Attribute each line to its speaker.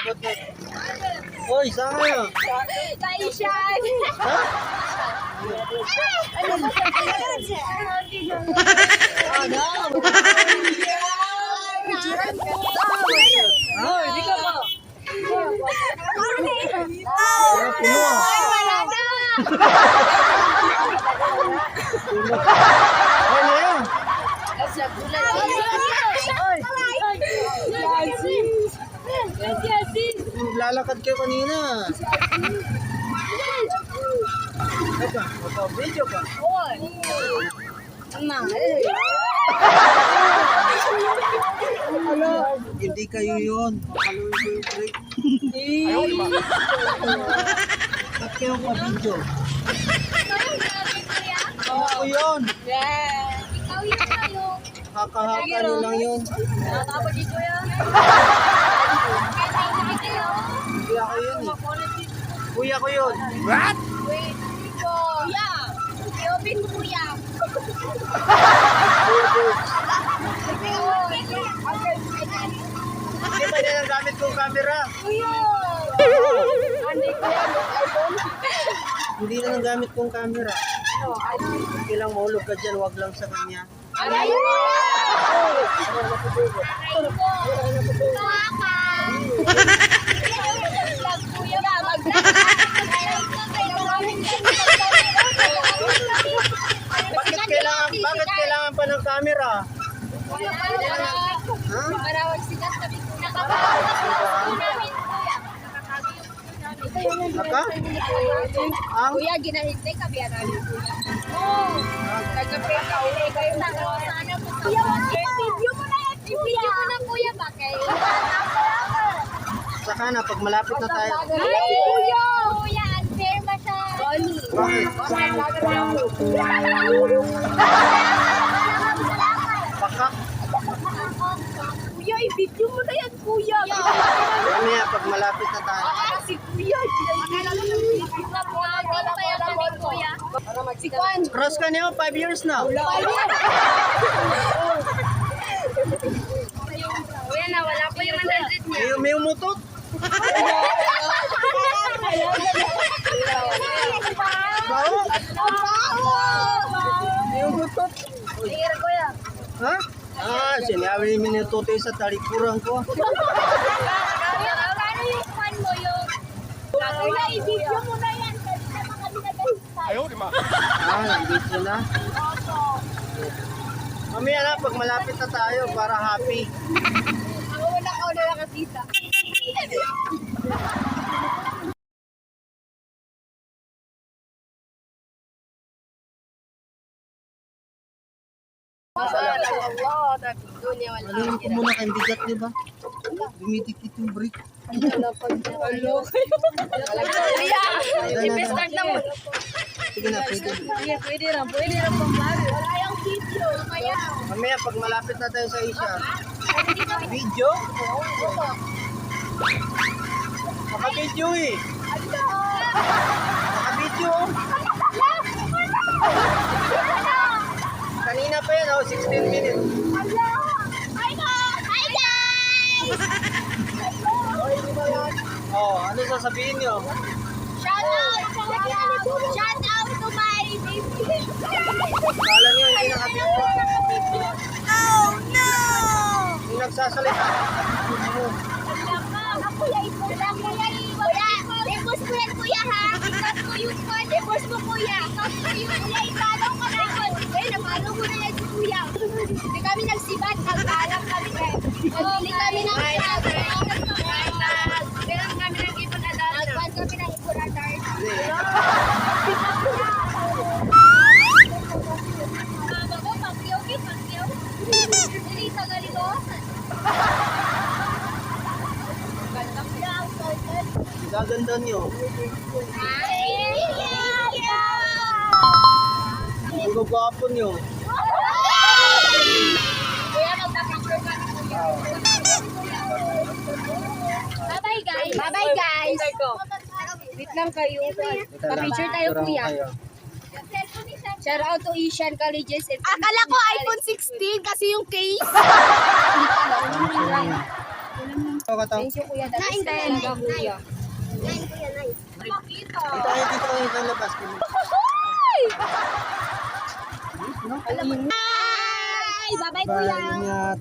Speaker 1: Dapat na. Hoy, saan kayo?
Speaker 2: Kaisyan!
Speaker 1: Ha?
Speaker 2: Oh, hindi ka ba?
Speaker 1: Puno ah.
Speaker 2: Wala na!
Speaker 1: Puno. Ay, na yan. Lalakad kayo kanina. Teka, video ka. Hindi kayo yun. Paluin ko yung break. Ba't kayo pa-video? Ako yun.
Speaker 2: Ikaw yun kayo.
Speaker 1: Haka-haka nyo lang yun.
Speaker 2: Nakakapag dito yan.
Speaker 1: Kuya ko yun eh. Kuya ko yun. What?
Speaker 2: Wait, kuya. Iobin mo kuya.
Speaker 1: Hindi ba yan ang gamit kong camera?
Speaker 2: Kuya. Hindi kuya.
Speaker 1: Hindi na ang gamit kong camera. Hindi lang mahulog ka dyan, wag lang sa kanya.
Speaker 2: Aray mo!
Speaker 1: Bakit kailangan pa ng camera? Ha?
Speaker 2: Marawag sila sabi ko
Speaker 1: Baka? Ang?
Speaker 2: Kuya, ginahintay ka biya namin kuya. Oo. Nagka-pray ka ulit kayo na. Sana po. Kuya, video mo na yan. Video mo na kuya. Bakit?
Speaker 1: Saka na, pag malapit na tayo.
Speaker 2: Ay, kuya! Kuya, unfair ba siya? Sorry.
Speaker 1: Baka?
Speaker 2: Kuya, i-video mo na yan, kuya.
Speaker 1: Mamaya, pag malapit na tayo.
Speaker 2: Si kuya, kuya. Si Kwan.
Speaker 1: Cross ka niyo, 5 years na.
Speaker 2: Kuya, nawala po yung 100 niya.
Speaker 1: May umutot. Bao? May umutot.
Speaker 2: Sige, kuya.
Speaker 1: Ha? Ah, sinabi yung minutote sa talikuran ko.
Speaker 2: Kuya, paano yung fan mo yung... Kuya, i-video mo na yan. Kasi naman kami nag-start.
Speaker 1: Ah, nandito na. Mamaya na, pag malapit na tayo, para happy.
Speaker 2: Ako wala ka na nakakita.
Speaker 1: Alam ko muna kayong bigat, di ba? Dumidikit yung brake.
Speaker 2: I-start na mo.
Speaker 1: Sige na, pwede.
Speaker 2: Pwede rin pang vlog. Wala yung video. Kaya.
Speaker 1: Mamaya, pag malapit na tayo sa Asia. Video? Naka-video eh. Naka-video. Kanina pa yan, oh, 16 minutes.
Speaker 2: Hi guys!
Speaker 1: Oh, ano sasabihin nyo?
Speaker 2: Shout out to my baby.
Speaker 1: Kala nyo, hindi naka-video.
Speaker 2: Oh no!
Speaker 1: Hindi nagsasalita.
Speaker 2: Kuya, i-post mo yan kuya ha. I-post mo yung phone. I-post mo kuya. I-post mo yung kuya. I-follow ko na yun. Eh, na-follow ko na yan si kuya. Hindi kami nagsibat. Nag-alam kami eh. Hindi kami nagsibat. Meron kami ng ipon adart. Nagpan kami ng ipon adart. Bago, pangkiyaw. Hindi sa galigosan.
Speaker 1: Gaganda nyo. Ang gagwapo nyo.
Speaker 2: Bye-bye guys. Bye-bye guys. Wait lang kayo. Pa-picture tayo kuya. Shout out to Asian Colleges.
Speaker 3: Akala ko iPhone 16 kasi yung case.
Speaker 1: ka to.
Speaker 2: Thank you, kuya. That's talaga, kuya. Nine, kuya, nine. Makita.
Speaker 1: Dito tayo dito sa labas.
Speaker 2: Ay! Bye-bye, kuya.
Speaker 1: Bye, ingat.